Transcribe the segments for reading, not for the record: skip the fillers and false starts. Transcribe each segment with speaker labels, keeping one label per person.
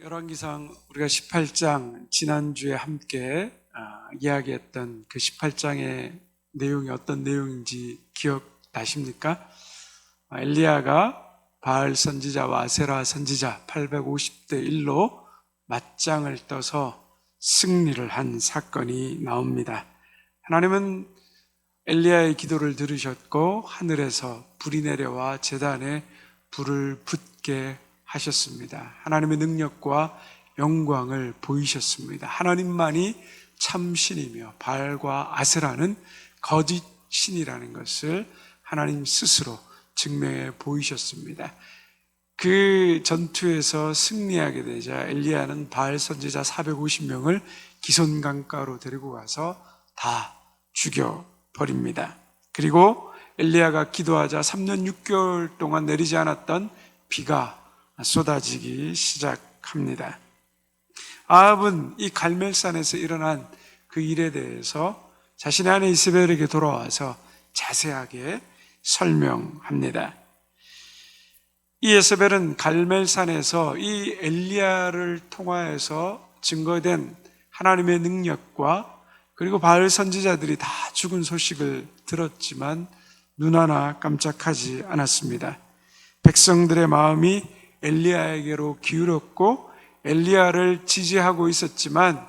Speaker 1: 열왕기상 우리가 18장 지난주에 함께 이야기했던 그 18장의 내용이 어떤 내용인지 기억나십니까? 엘리야가 바알 선지자와 아세라 선지자 850대 1로 맞짱을 떠서 승리를 한 사건이 나옵니다. 하나님은 엘리야의 기도를 들으셨고 하늘에서 불이 내려와 제단에 불을 붙게 하셨습니다. 하나님의 능력과 영광을 보이셨습니다. 하나님만이 참신이며 바알과 아세라는 거짓 신이라는 것을 하나님 스스로 증명해 보이셨습니다. 그 전투에서 승리하게 되자 엘리야는 바알 선지자 450명을 기손강가로 데리고 가서 다 죽여버립니다. 그리고 엘리야가 기도하자 3년 6개월 동안 내리지 않았던 비가 쏟아지기 시작합니다. 아합은 이 갈멜산에서 일어난 그 일에 대해서 자신의 아내 이세벨에게 돌아와서 자세하게 설명합니다. 이 이세벨은 갈멜산에서 이 엘리야를 통하여서 증거된 하나님의 능력과 그리고 바알 선지자들이 다 죽은 소식을 들었지만 눈 하나 깜짝하지 않았습니다. 백성들의 마음이 엘리야에게로 기울었고 엘리야를 지지하고 있었지만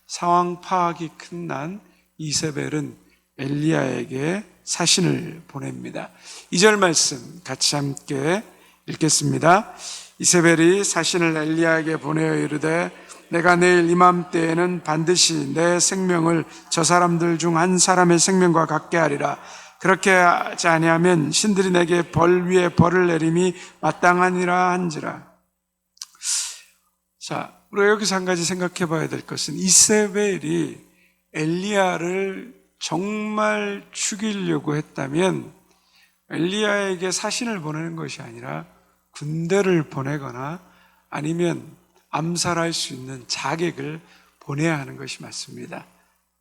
Speaker 1: 상황 파악이 끝난 이세벨은 엘리야에게 사신을 보냅니다. 2절 말씀 같이 함께 읽겠습니다. 이세벨이 사신을 엘리야에게 보내어 이르되 내가 내일 이맘때에는 반드시 내 생명을 저 사람들 중 한 사람의 생명과 같게 하리라. 그렇게 하지 아니하면 신들이 내게 벌 위에 벌을 내림이 마땅하니라 한지라. 자, 우리가 여기서 한 가지 생각해 봐야 될 것은 이세벨이 엘리야를 정말 죽이려고 했다면 엘리야에게 사신을 보내는 것이 아니라 군대를 보내거나 아니면 암살할 수 있는 자객을 보내야 하는 것이 맞습니다.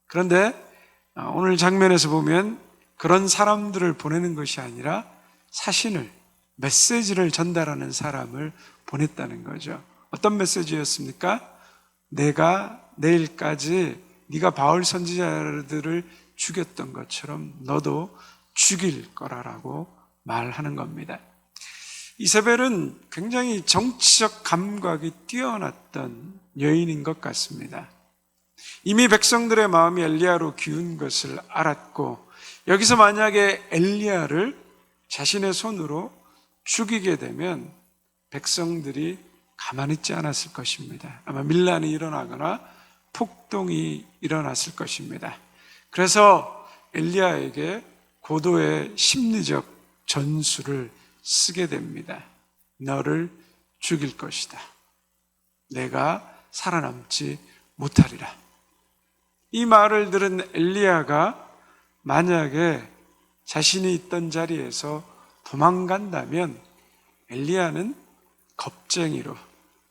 Speaker 1: 그런데 오늘 장면에서 보면 그런 사람들을 보내는 것이 아니라 사신을, 메시지를 전달하는 사람을 보냈다는 거죠. 어떤 메시지였습니까? 내가 내일까지 네가 바울 선지자들을 죽였던 것처럼 너도 죽일 거라고 말하는 겁니다. 이세벨은 굉장히 정치적 감각이 뛰어났던 여인인 것 같습니다. 이미 백성들의 마음이 엘리야로 기운 것을 알았고 여기서 만약에 엘리야를 자신의 손으로 죽이게 되면 백성들이 가만히 있지 않았을 것입니다. 아마 밀란이 일어나거나 폭동이 일어났을 것입니다. 그래서 엘리야에게 고도의 심리적 전술을 쓰게 됩니다. 너를 죽일 것이다. 내가 살아남지 못하리라. 이 말을 들은 엘리야가 만약에 자신이 있던 자리에서 도망간다면 엘리야는 겁쟁이로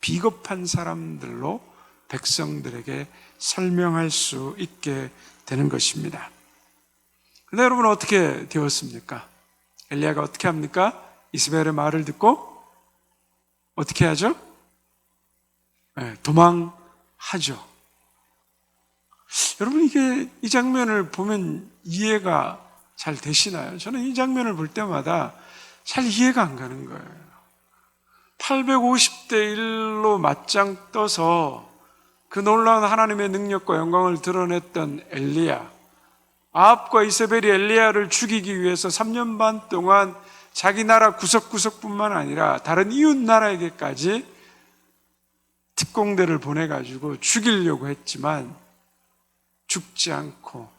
Speaker 1: 비겁한 사람들로 백성들에게 설명할 수 있게 되는 것입니다. 그런데 여러분 어떻게 되었습니까? 엘리야가 어떻게 합니까? 이세벨의 말을 듣고 어떻게 하죠? 도망하죠. 여러분 이 장면을 보면 이해가 잘 되시나요? 저는 이 장면을 볼 때마다 잘 이해가 안 가는 거예요. 850대 1로 맞짱 떠서 그 놀라운 하나님의 능력과 영광을 드러냈던 엘리야, 아합과 이세벨이 엘리야를 죽이기 위해서 3년 반 동안 자기 나라 구석구석뿐만 아니라 다른 이웃 나라에게까지 특공대를 보내가지고 죽이려고 했지만 죽지 않고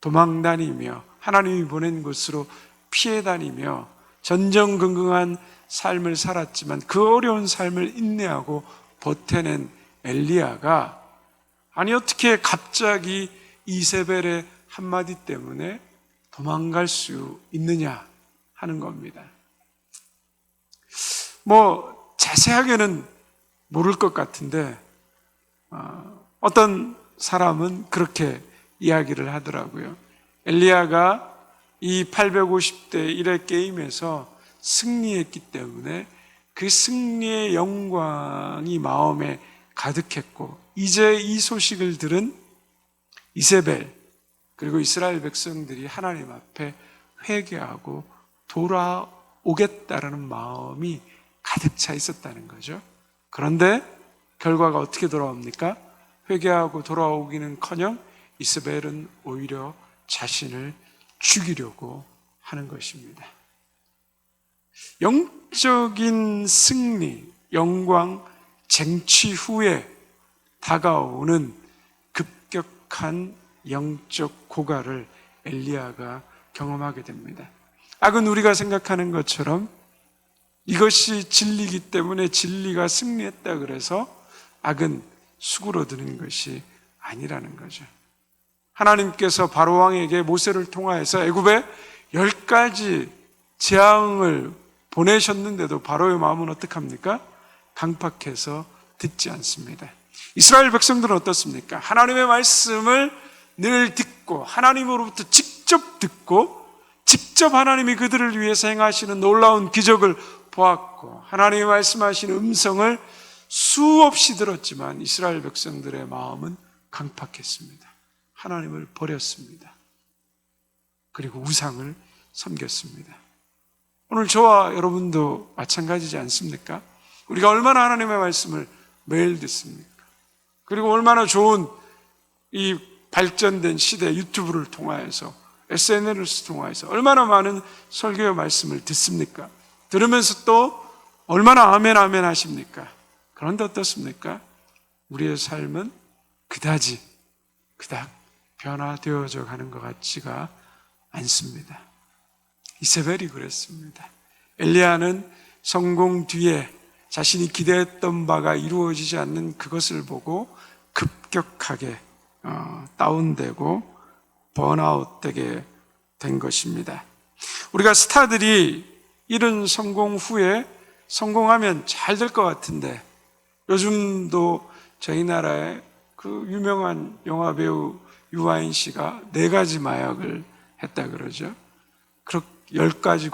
Speaker 1: 도망다니며 하나님이 보낸 곳으로 피해 다니며 전전긍긍한 삶을 살았지만 그 어려운 삶을 인내하고 버텨낸 엘리야가 아니 어떻게 갑자기 이세벨의 한마디 때문에 도망갈 수 있느냐 하는 겁니다. 자세하게는 모를 것 같은데 어떤 사람은 그렇게 이야기를 하더라고요. 엘리야가 이 850대 1의 게임에서 승리했기 때문에 그 승리의 영광이 마음에 가득했고, 이제 이 소식을 들은 이세벨 그리고 이스라엘 백성들이 하나님 앞에 회개하고 돌아오겠다라는 마음이 가득 차 있었다는 거죠. 그런데 결과가 어떻게 돌아옵니까? 회개하고 돌아오기는커녕 이세벨은 오히려 자신을 죽이려고 하는 것입니다. 영적인 승리, 영광, 쟁취 후에 다가오는 급격한 영적 고갈을 엘리야가 경험하게 됩니다. 악은 우리가 생각하는 것처럼 이것이 진리이기 때문에 진리가 승리했다 그래서 악은 수그러드는 것이 아니라는 거죠. 하나님께서 바로왕에게 모세를 통하여서 애굽에 10가지 재앙을 보내셨는데도 바로의 마음은 어떡합니까? 강팍해서 듣지 않습니다. 이스라엘 백성들은 어떻습니까? 하나님의 말씀을 늘 듣고 하나님으로부터 직접 듣고 직접 하나님이 그들을 위해서 행하시는 놀라운 기적을 보았고 하나님이 말씀하시는 음성을 수없이 들었지만 이스라엘 백성들의 마음은 강팍했습니다. 하나님을 버렸습니다. 그리고 우상을 섬겼습니다. 오늘 저와 여러분도 마찬가지지 않습니까? 우리가 얼마나 하나님의 말씀을 매일 듣습니까? 그리고 얼마나 좋은 이 발전된 시대 유튜브를 통하여서 SNS를 통하여서 얼마나 많은 설교의 말씀을 듣습니까? 들으면서 또 얼마나 아멘 아멘 하십니까? 그런데 어떻습니까? 우리의 삶은 그다지 그닥 변화되어져 가는 것 같지가 않습니다. 이세벨이 그랬습니다. 엘리야는 성공 뒤에 자신이 기대했던 바가 이루어지지 않는 그것을 보고 급격하게 다운되고 번아웃되게 된 것입니다. 우리가 스타들이 이런 성공 후에 성공하면 잘 될 것 같은데 요즘도 저희 나라의 그 유명한 영화배우 유아인 씨가 4가지 마약을 했다 그러죠. 그렇게 10가지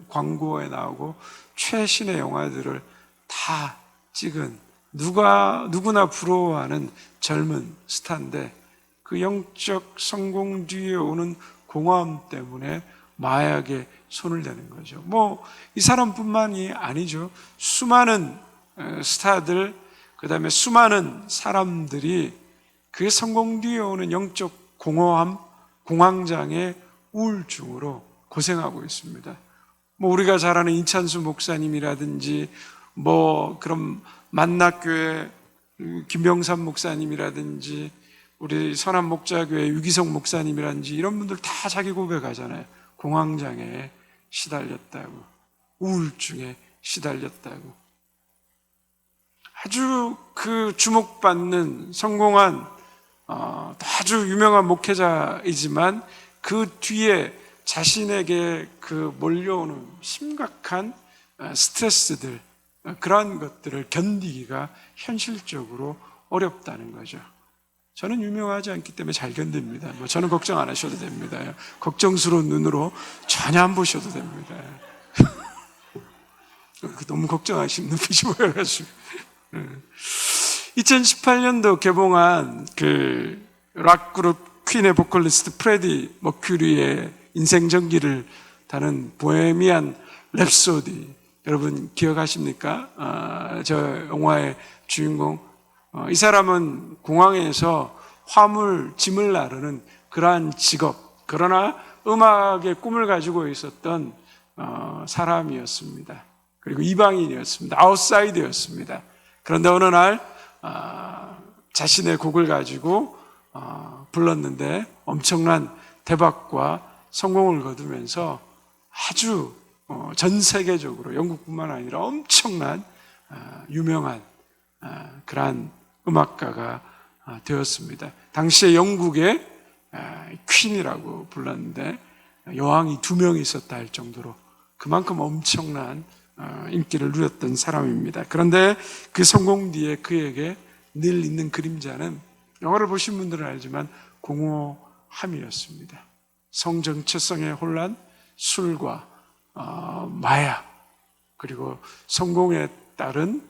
Speaker 1: 광고에 나오고 최신의 영화들을 다 찍은 누구나 부러워하는 젊은 스타인데 그 영적 성공 뒤에 오는 공허함 때문에 마약에 손을 대는 거죠. 이 사람뿐만이 아니죠. 수많은 스타들, 그 다음에 수많은 사람들이 그 성공 뒤에 오는 영적 공허함, 공황장애, 우울증으로 고생하고 있습니다. 우리가 잘 아는 이찬수 목사님이라든지 그럼 만낙교회 김병삼 목사님이라든지 우리 선한목자교회 유기성 목사님이라든지 이런 분들 다 자기 고백하잖아요. 공황장애에 시달렸다고, 우울증에 시달렸다고. 아주 그 주목받는 성공한 아주 유명한 목회자이지만 그 뒤에 자신에게 그 몰려오는 심각한 스트레스들, 그러한 것들을 견디기가 현실적으로 어렵다는 거죠. 저는 유명하지 않기 때문에 잘 견딥니다. 저는 걱정 안 하셔도 됩니다. 걱정스러운 눈으로 전혀 안 보셔도 됩니다. 너무 걱정하시는 눈빛이 보여가지고. 2018년도 개봉한 그 락그룹 퀸의 보컬리스트 프레디 머큐리의 인생 전기를 다룬 보헤미안 랩소디, 여러분 기억하십니까? 저 영화의 주인공, 이 사람은 공항에서 짐을 나르는 그러한 직업, 그러나 음악의 꿈을 가지고 있었던 사람이었습니다. 그리고 이방인이었습니다. 아웃사이더였습니다. 그런데 어느 날 자신의 곡을 가지고 불렀는데 엄청난 대박과 성공을 거두면서 아주 전 세계적으로 영국뿐만 아니라 엄청난 유명한 그러한 음악가가 되었습니다. 당시에 영국의 퀸이라고 불렀는데 여왕이 2명이 있었다 할 정도로 그만큼 엄청난 인기를 누렸던 사람입니다. 그런데 그 성공 뒤에 그에게 늘 있는 그림자는 영화를 보신 분들은 알지만 공허함이었습니다. 성정체성의 혼란, 술과 마약, 그리고 성공에 따른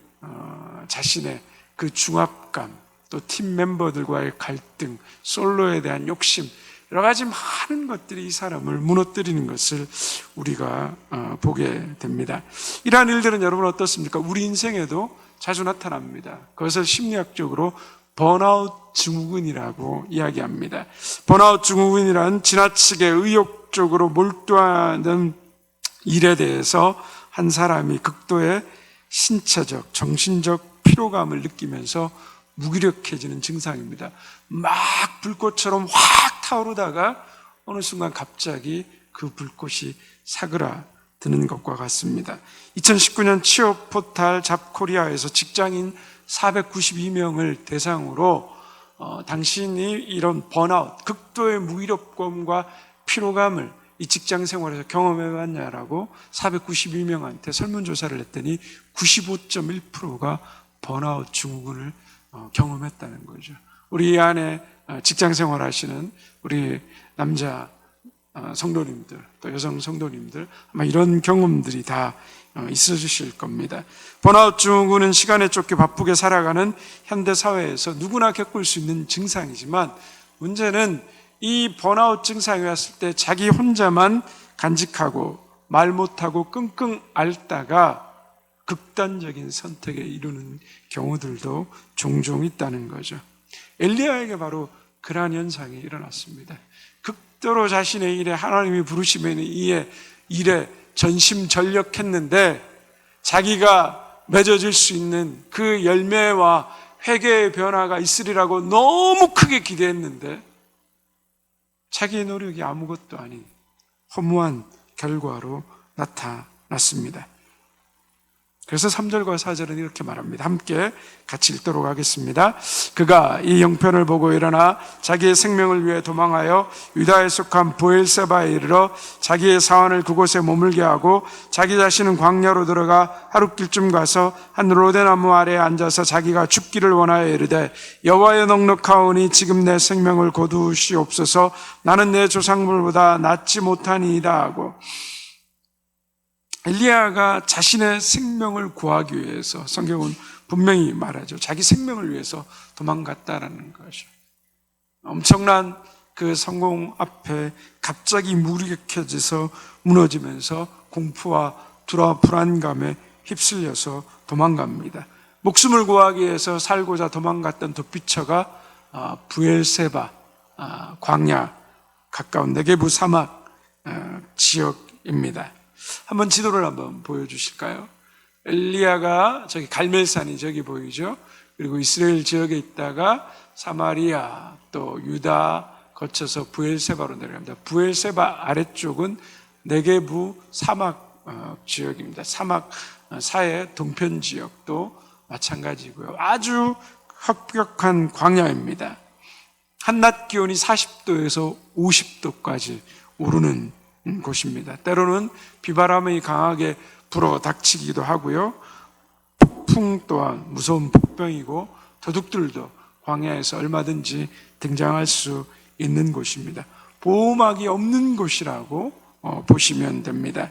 Speaker 1: 자신의 그 중압감, 또 팀 멤버들과의 갈등, 솔로에 대한 욕심, 여러 가지 많은 것들이 이 사람을 무너뜨리는 것을 우리가 보게 됩니다. 이러한 일들은 여러분 어떻습니까? 우리 인생에도 자주 나타납니다. 그것을 심리학적으로 번아웃 증후군이라고 이야기합니다. 번아웃 증후군이란 지나치게 의욕적으로 몰두하는 일에 대해서 한 사람이 극도의 신체적, 정신적 피로감을 느끼면서 무기력해지는 증상입니다. 막 불꽃처럼 확 타오르다가 어느 순간 갑자기 그 불꽃이 사그라드는 것과 같습니다. 2019년 취업 포탈 잡코리아에서 직장인 492명을 대상으로 당신이 이런 번아웃, 극도의 무기력감과 피로감을 이 직장 생활에서 경험해봤냐라고 492명한테 설문조사를 했더니 95.1%가 번아웃 증후군을 경험했다는 거죠. 우리 안에 직장 생활 하시는 우리 남자 성도님들, 또 여성 성도님들 아마 이런 경험들이 다 있으실 겁니다. 번아웃 증후군은 시간에 쫓겨 바쁘게 살아가는 현대 사회에서 누구나 겪을 수 있는 증상이지만 문제는 이 번아웃 증상이 왔을 때 자기 혼자만 간직하고 말 못하고 끙끙 앓다가 극단적인 선택에 이르는 경우들도 종종 있다는 거죠. 엘리야에게 바로 그러한 현상이 일어났습니다. 극도로 자신의 일에 하나님이 부르시면 이에 일에 전심전력했는데 자기가 맺어질 수 있는 그 열매와 회개의 변화가 있으리라고 너무 크게 기대했는데 자기의 노력이 아무것도 아닌 허무한 결과로 나타났습니다. 그래서 3절과 4절은 이렇게 말합니다. 함께 같이 읽도록 하겠습니다. 그가 이 형편을 보고 일어나 자기의 생명을 위해 도망하여 유다에 속한 브엘세바에 이르러 자기의 사원을 그곳에 머물게 하고 자기 자신은 광야로 들어가 하룻길쯤 가서 한 로대나무 아래에 앉아서 자기가 죽기를 원하여 이르되 여호와여 넉넉하오니 지금 내 생명을 거두시옵소서 나는 내 조상들보다 낫지 못하니이다 하고 엘리야가 자신의 생명을 구하기 위해서 성경은 분명히 말하죠. 자기 생명을 위해서 도망갔다라는 것이죠. 엄청난 그 성공 앞에 갑자기 무력해져서 무너지면서 공포와 불안감에 휩쓸려서 도망갑니다. 목숨을 구하기 위해서 살고자 도망갔던 도피처가 브엘세바 광야 가까운 네게부 사막 지역입니다. 한번 지도를 한번 보여주실까요? 엘리야가 저기 갈멜산이 저기 보이죠? 그리고 이스라엘 지역에 있다가 사마리아 또 유다 거쳐서 브엘세바로 내려갑니다. 브엘세바 아래쪽은 네게부 사막 지역입니다. 사막 사해 동편 지역도 마찬가지고요. 아주 흡격한 광야입니다. 한낮 기온이 40도에서 50도까지 오르는 곳입니다. 때로는 비바람이 강하게 불어 닥치기도 하고요. 폭풍 또한 무서운 폭병이고 도둑들도 광야에서 얼마든지 등장할 수 있는 곳입니다. 보호막이 없는 곳이라고 보시면 됩니다.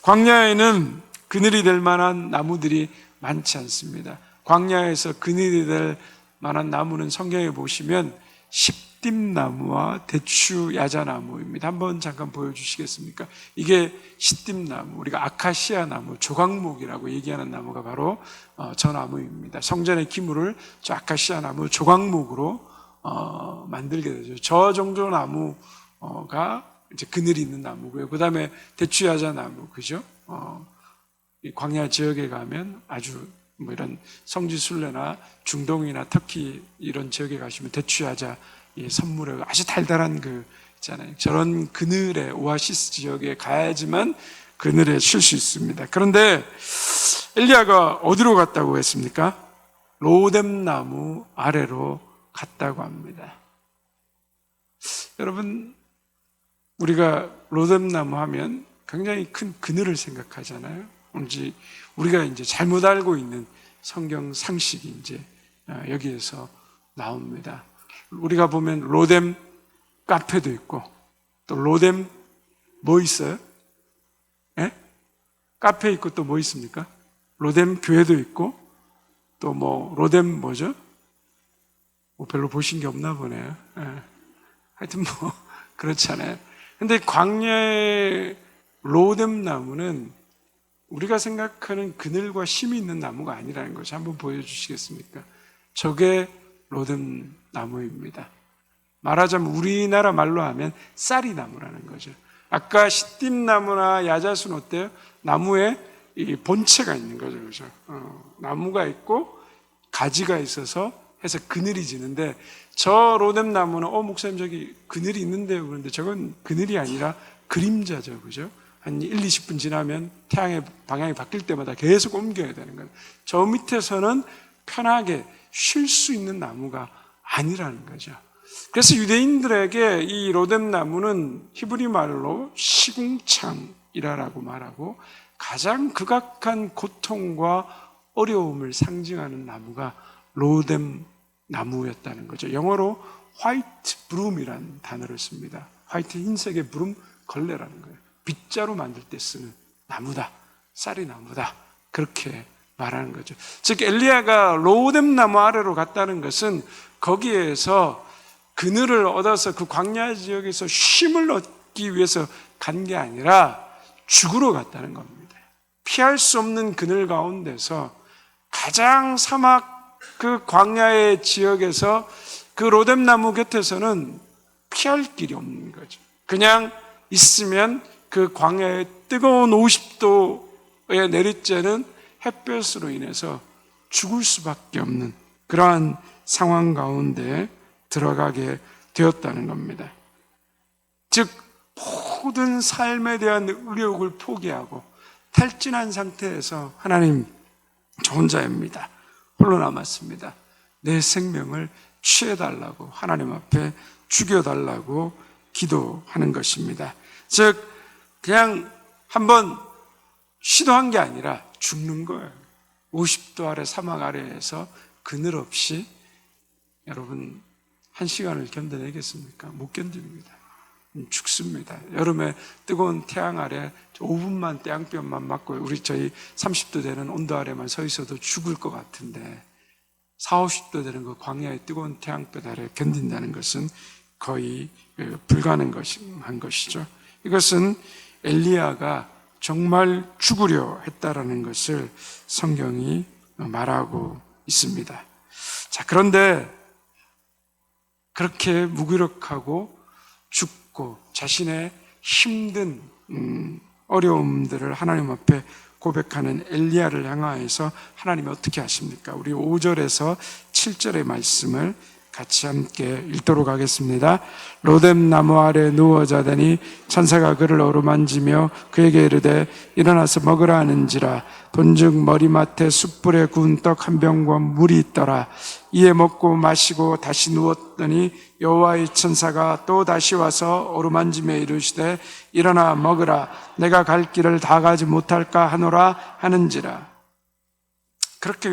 Speaker 1: 광야에는 그늘이 될 만한 나무들이 많지 않습니다. 광야에서 그늘이 될 만한 나무는 성경에 보시면 십dim나무와 대추 야자나무입니다. 한번 잠깐 보여주시겠습니까? 이게 십dim나무, 우리가 아카시아 나무, 조각목이라고 얘기하는 나무가 바로 저 나무입니다. 성전의 기물을 저 아카시아 나무 조각목으로 만들게 되죠. 저 정도 나무가 이제 그늘이 있는 나무고요. 그 다음에 대추 야자나무, 그죠? 이 광야 지역에 가면 아주 이런 성지순례나 중동이나 터키 이런 지역에 가시면 대추야자 선물에 아주 달달한 그 있잖아요. 저런 그늘의 오아시스 지역에 가야지만 그늘에 쉴 수 있습니다. 그런데 엘리야가 어디로 갔다고 했습니까? 로뎀나무 아래로 갔다고 합니다. 여러분, 우리가 로뎀나무 하면 굉장히 큰 그늘을 생각하잖아요. 우리가 이제 잘못 알고 있는 성경 상식이 이제 여기에서 나옵니다. 우리가 보면 로뎀 카페도 있고 또 로뎀 뭐 있어요? 예? 카페 있고 또 뭐 있습니까? 로뎀 교회도 있고 또 뭐 로뎀 뭐죠? 뭐 별로 보신 게 없나 보네요. 예. 하여튼 뭐 그렇잖아요. 근데 광야의 로뎀 나무는 우리가 생각하는 그늘과 심이 있는 나무가 아니라는 것을 한번 보여주시겠습니까? 저게 로뎀 나무입니다. 말하자면 우리나라 말로 하면 쌀이 나무라는 거죠. 아까 시띠나무나 야자수는 어때요? 나무에 이 본체가 있는 거죠. 그죠? 나무가 있고 가지가 있어서 해서 그늘이 지는데, 저 로뎀 나무는 목사님 저기 그늘이 있는데요. 그런데 저건 그늘이 아니라 그림자죠. 그죠? 한 1, 20분 지나면 태양의 방향이 바뀔 때마다 계속 옮겨야 되는 거예요. 저 밑에서는 편하게 쉴 수 있는 나무가 아니라는 거죠. 그래서 유대인들에게 이 로뎀 나무는 히브리 말로 시궁창이라고 말하고, 가장 극악한 고통과 어려움을 상징하는 나무가 로뎀 나무였다는 거죠. 영어로 화이트 브룸이라는 단어를 씁니다. 화이트 흰색의 브룸, 걸레라는 거예요. 빗자루 만들 때 쓰는 나무다, 쌀이 나무다, 그렇게 말하는 거죠. 즉 엘리야가 로뎀 나무 아래로 갔다는 것은 거기에서 그늘을 얻어서 그 광야 지역에서 쉼을 얻기 위해서 간 게 아니라 죽으러 갔다는 겁니다. 피할 수 없는 그늘 가운데서 가장 사막 그 광야의 지역에서 그 로뎀 나무 곁에서는 피할 길이 없는 거죠. 그냥 있으면 그 광야의 뜨거운 50도의 내리쬐는 햇볕으로 인해서 죽을 수밖에 없는 그러한 상황 가운데 들어가게 되었다는 겁니다. 즉 모든 삶에 대한 의욕을 포기하고 탈진한 상태에서 하나님, 저 혼자입니다, 홀로 남았습니다, 내 생명을 취해달라고 하나님 앞에 죽여달라고 기도하는 것입니다. 즉 그냥 한번 시도한 게 아니라 죽는 거예요. 50도 아래 사막 아래에서 그늘 없이 여러분 1시간을 견뎌내겠습니까? 못 견딥니다. 죽습니다. 여름에 뜨거운 태양 아래 5분만 태양볕만 맞고 저희 30도 되는 온도 아래만 서 있어도 죽을 것 같은데 40, 50도 되는 그 광야의 뜨거운 태양볕 아래 견딘다는 것은 거의 불가능한 것이죠. 이것은 엘리야가 정말 죽으려 했다라는 것을 성경이 말하고 있습니다. 자, 그런데 그렇게 무기력하고 죽고 자신의 힘든 어려움들을 하나님 앞에 고백하는 엘리야를 향하여서 하나님이 어떻게 하십니까? 우리 5절에서 7절의 말씀을 같이 함께 읽도록 하겠습니다. 로뎀 나무 아래 누워 자더니 천사가 그를 어루만지며 그에게 이르되 일어나서 먹으라 하는지라. 본즉 머리맡에 숯불에 구운 떡 한 병과 물이 있더라. 이에 먹고 마시고 다시 누웠더니 여호와의 천사가 또 다시 와서 어루만지며 이르시되 일어나 먹으라. 내가 갈 길을 다 가지 못할까 하노라 하는지라. 그렇게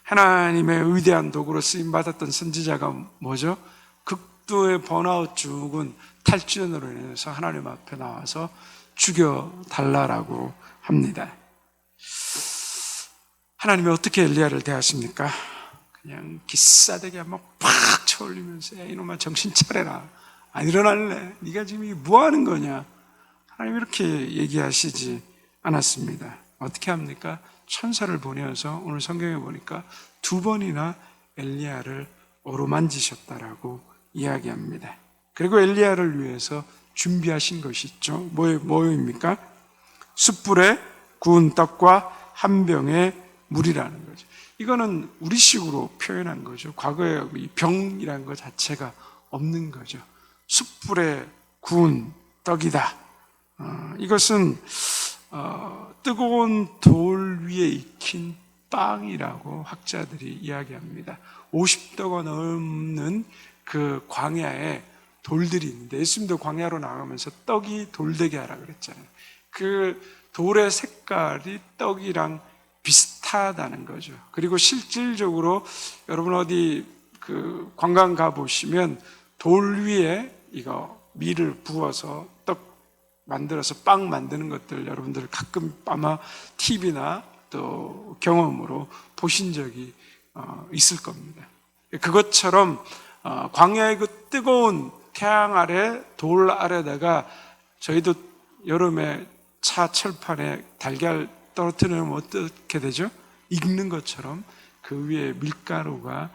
Speaker 1: 하나님의 위대한 도구로 쓰임받았던 선지자가 뭐죠? 극도의 번아웃 죽은 탈진으로 인해서 하나님 앞에 나와서 죽여달라고 합니다. 하나님이 어떻게 엘리야를 대하십니까? 그냥 기싸대기 한번 팍 쳐올리면서 야, 이놈아 정신 차려라. 안 일어날래? 네가 지금 이게 뭐 하는 거냐? 하나님이 이렇게 얘기하시지 않았습니다. 어떻게 합니까? 천사를 보내어서 오늘 성경에 보니까 2번이나 엘리야를 어루만지셨다라고 이야기합니다. 그리고 엘리야를 위해서 준비하신 것이 있죠. 뭐입니까? 숯불에 구운 떡과 한 병의 물이라는 거죠. 이거는 우리식으로 표현한 거죠. 과거에 이 병이라는 것 자체가 없는 거죠. 숯불에 구운 떡이다. 이것은 뜨거운 돌 위에 익힌 빵이라고 학자들이 이야기합니다. 50도가 넘는 그 광야에 돌들이 있는데 예수님도 광야로 나가면서 떡이 돌되게 하라 그랬잖아요. 그 돌의 색깔이 떡이랑 비슷하다는 거죠. 그리고 실질적으로 여러분 어디 그 관광 가보시면 돌 위에 이거 밀을 부어서 떡 만들어서 빵 만드는 것들 여러분들 가끔 아마 TV나 또 경험으로 보신 적이 있을 겁니다. 그것처럼 광야의 그 뜨거운 태양 아래, 돌 아래다가 저희도 여름에 차 철판에 달걀 떨어뜨리면 어떻게 되죠? 익는 것처럼 그 위에 밀가루가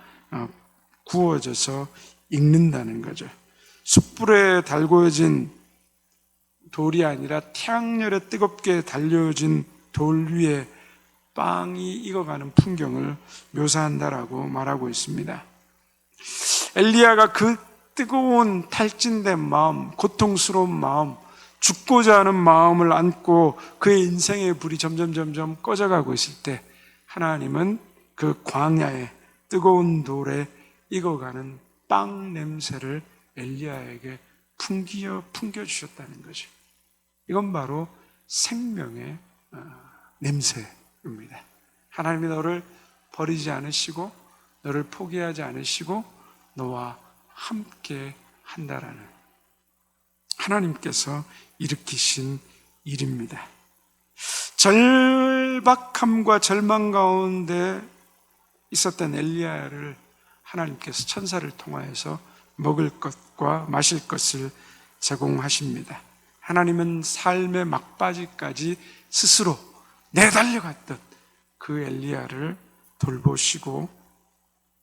Speaker 1: 구워져서 익는다는 거죠. 숯불에 달궈진 돌이 아니라 태양열에 뜨겁게 달려진 돌 위에 빵이 익어가는 풍경을 묘사한다라고 말하고 있습니다. 엘리야가 그 뜨거운 탈진된 마음, 고통스러운 마음, 죽고자 하는 마음을 안고 그의 인생의 불이 점점 꺼져가고 있을 때 하나님은 그 광야에 뜨거운 돌에 익어가는 빵 냄새를 엘리야에게 풍겨주셨다는 거죠. 이건 바로 생명의 냄새입니다. 하나님이 너를 버리지 않으시고 너를 포기하지 않으시고 너와 함께 한다라는 하나님께서 일으키신 일입니다. 절박함과 절망 가운데 있었던 엘리야를 하나님께서 천사를 통하여서 먹을 것과 마실 것을 제공하십니다. 하나님은 삶의 막바지까지 스스로 내달려갔던 그 엘리야를 돌보시고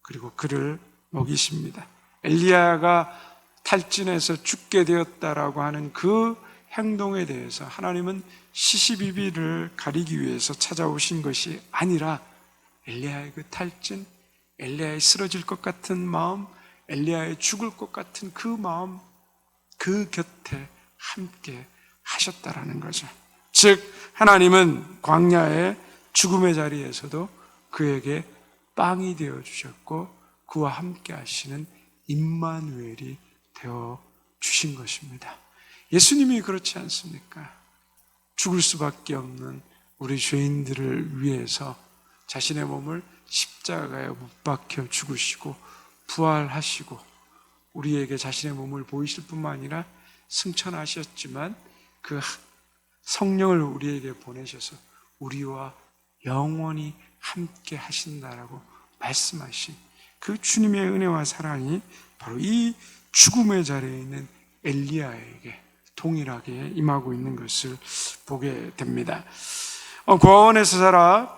Speaker 1: 그리고 그를 먹이십니다. 엘리야가 탈진해서 죽게 되었다라고 하는 그 행동에 대해서 하나님은 시시비비를 가리기 위해서 찾아오신 것이 아니라 엘리야의 그 탈진, 엘리야의 쓰러질 것 같은 마음, 엘리야의 죽을 것 같은 그 마음, 그 곁에 함께 하셨다라는 거죠. 즉 하나님은 광야의 죽음의 자리에서도 그에게 빵이 되어 주셨고 그와 함께 하시는 임마누엘이 되어 주신 것입니다. 예수님이 그렇지 않습니까? 죽을 수밖에 없는 우리 죄인들을 위해서 자신의 몸을 십자가에 못 박혀 죽으시고 부활하시고 우리에게 자신의 몸을 보이실 뿐만 아니라 승천하셨지만 그 성령을 우리에게 보내셔서 우리와 영원히 함께 하신다라고 말씀하신 그 주님의 은혜와 사랑이 바로 이 죽음의 자리에 있는 엘리야에게 동일하게 임하고 있는 것을 보게 됩니다. 고아원에서 자라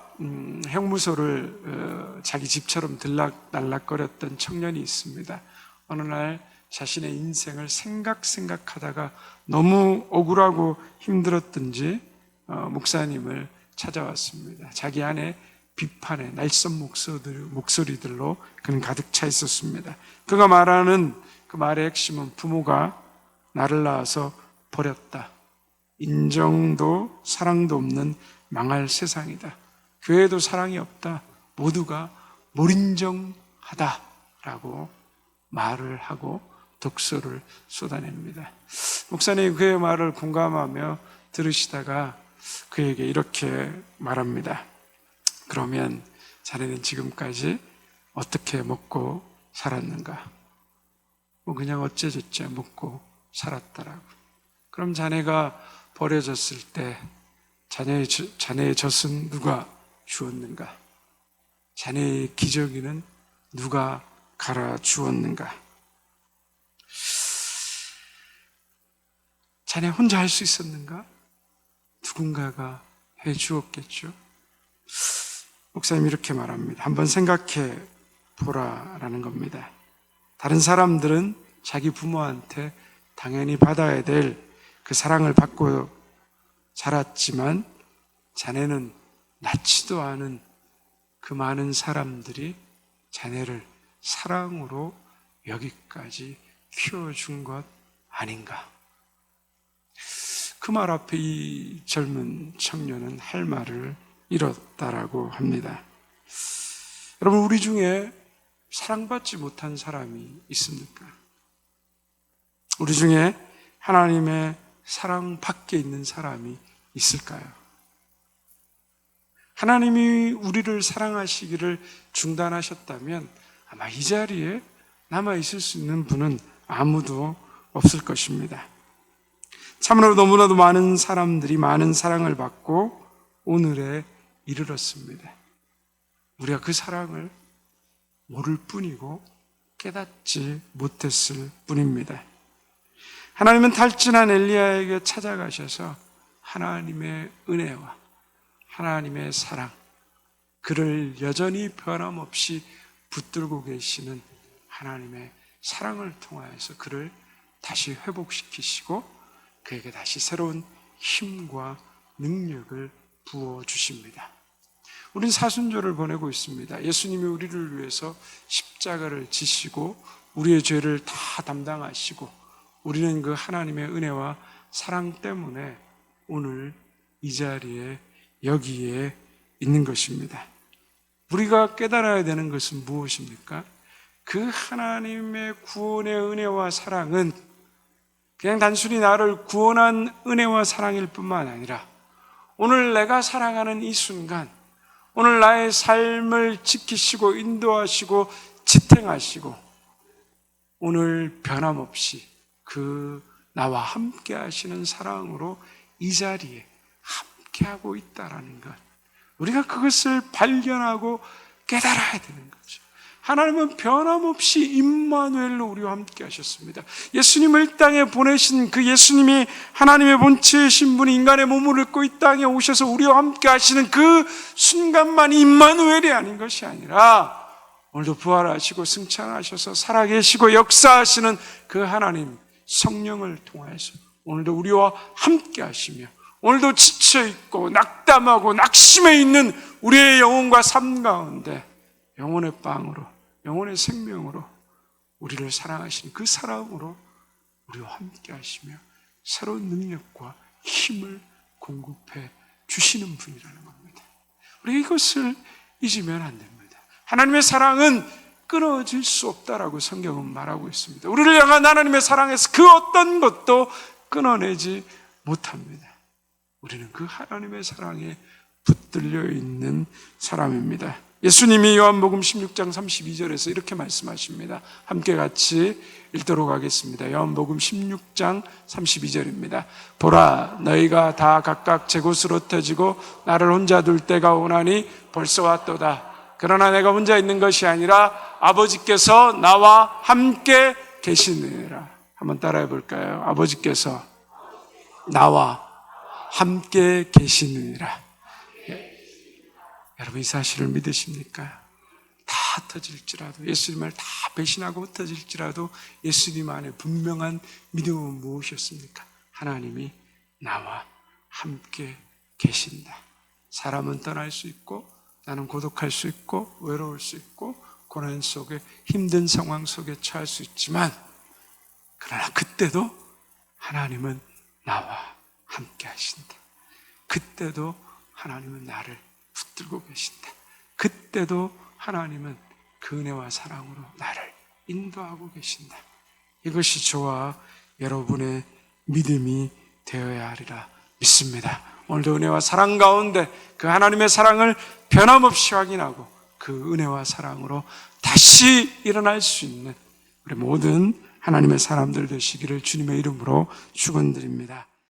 Speaker 1: 형무소를 자기 집처럼 들락날락거렸던 청년이 있습니다. 어느 날 자신의 인생을 생각하다가 너무 억울하고 힘들었던지 목사님을 찾아왔습니다. 자기 안에 비판의 날선 목소리들로 그는 가득 차 있었습니다. 그가 말하는 그 말의 핵심은 부모가 나를 낳아서 버렸다. 인정도 사랑도 없는 망할 세상이다. 교회도 사랑이 없다. 모두가 몰인정하다라고 말을 하고 독소를 쏟아냅니다. 목사님이 그의 말을 공감하며 들으시다가 그에게 이렇게 말합니다. 그러면 자네는 지금까지 어떻게 먹고 살았는가? 그냥 어째저째 먹고 살았다라고. 그럼 자네가 버려졌을 때 자네의 젖은 누가 주었는가? 자네의 기저귀는 누가 갈아 주었는가? 자네 혼자 할 수 있었는가? 누군가가 해 주었겠죠. 목사님이 이렇게 말합니다. 한번 생각해 보라라는 겁니다. 다른 사람들은 자기 부모한테 당연히 받아야 될 그 사랑을 받고 자랐지만 자네는 낳지도 않은 그 많은 사람들이 자네를 사랑으로 여기까지 키워준 것 아닌가? 그 말 앞에 이 젊은 청년은 할 말을 잃었다라고 합니다. 여러분, 우리 중에 사랑받지 못한 사람이 있습니까? 우리 중에 하나님의 사랑 밖에 있는 사람이 있을까요? 하나님이 우리를 사랑하시기를 중단하셨다면 아마 이 자리에 남아 있을 수 있는 분은 아무도 없을 것입니다. 참으로 너무나도 많은 사람들이 많은 사랑을 받고 오늘에 이르렀습니다. 우리가 그 사랑을 모를 뿐이고 깨닫지 못했을 뿐입니다. 하나님은 탈진한 엘리야에게 찾아가셔서 하나님의 은혜와 하나님의 사랑, 그를 여전히 변함없이 붙들고 계시는 하나님의 사랑을 통하여서 그를 다시 회복시키시고 그에게 다시 새로운 힘과 능력을 부어주십니다. 우린 사순절을 보내고 있습니다. 예수님이 우리를 위해서 십자가를 지시고 우리의 죄를 다 담당하시고 우리는 그 하나님의 은혜와 사랑 때문에 오늘 이 자리에 여기에 있는 것입니다. 우리가 깨달아야 되는 것은 무엇입니까? 그 하나님의 구원의 은혜와 사랑은 그냥 단순히 나를 구원한 은혜와 사랑일 뿐만 아니라 오늘 내가 살아가는 이 순간, 오늘 나의 삶을 지키시고 인도하시고 지탱하시고 오늘 변함없이 그 나와 함께 하시는 사랑으로 이 자리에 함께하고 있다라는 것, 우리가 그것을 발견하고 깨달아야 되는 거죠. 하나님은 변함없이 임마누엘로 우리와 함께 하셨습니다. 예수님을 이 땅에 보내신 그 예수님이 하나님의 본체이신 분이 인간의 몸을 입고 이 땅에 오셔서 우리와 함께 하시는 그 순간만이 임마누엘이 아닌 것이 아니라 오늘도 부활하시고 승천하셔서 살아계시고 역사하시는 그 하나님 성령을 통해서 오늘도 우리와 함께 하시며 오늘도 지쳐있고 낙담하고 낙심해 있는 우리의 영혼과 삶 가운데 영혼의 빵으로, 영혼의 생명으로 우리를 사랑하시는 그 사랑으로 우리와 함께 하시며 새로운 능력과 힘을 공급해 주시는 분이라는 겁니다. 우리가 이것을 잊으면 안 됩니다. 하나님의 사랑은 끊어질 수 없다라고 성경은 말하고 있습니다. 우리를 향한 하나님의 사랑에서 그 어떤 것도 끊어내지 못합니다. 우리는 그 하나님의 사랑에 붙들려 있는 사람입니다. 예수님이 요한복음 16장 32절에서 이렇게 말씀하십니다. 함께 같이 읽도록 하겠습니다. 요한복음 16장 32절입니다. 보라, 너희가 다 각각 제 곳으로 흩어지고 나를 혼자 둘 때가 오나니 벌써 왔도다. 그러나 내가 혼자 있는 것이 아니라 아버지께서 나와 함께 계시느니라. 한번 따라해 볼까요? 아버지께서 나와 함께 계시느니라. 여러분 이 사실을 믿으십니까? 다 흩어질지라도, 예수님을 다 배신하고 흩어질지라도 예수님 안에 분명한 믿음은 무엇이었습니까? 하나님이 나와 함께 계신다. 사람은 떠날 수 있고 나는 고독할 수 있고 외로울 수 있고 고난 속에 힘든 상황 속에 처할 수 있지만 그러나 그때도 하나님은 나와 함께 하신다. 그때도 하나님은 나를 붙들고 계신다. 그때도 하나님은 그 은혜와 사랑으로 나를 인도하고 계신다. 이것이 저와 여러분의 믿음이 되어야 하리라 믿습니다. 오늘도 은혜와 사랑 가운데 그 하나님의 사랑을 변함없이 확인하고 그 은혜와 사랑으로 다시 일어날 수 있는 우리 모든 하나님의 사람들 되시기를 주님의 이름으로 축원드립니다.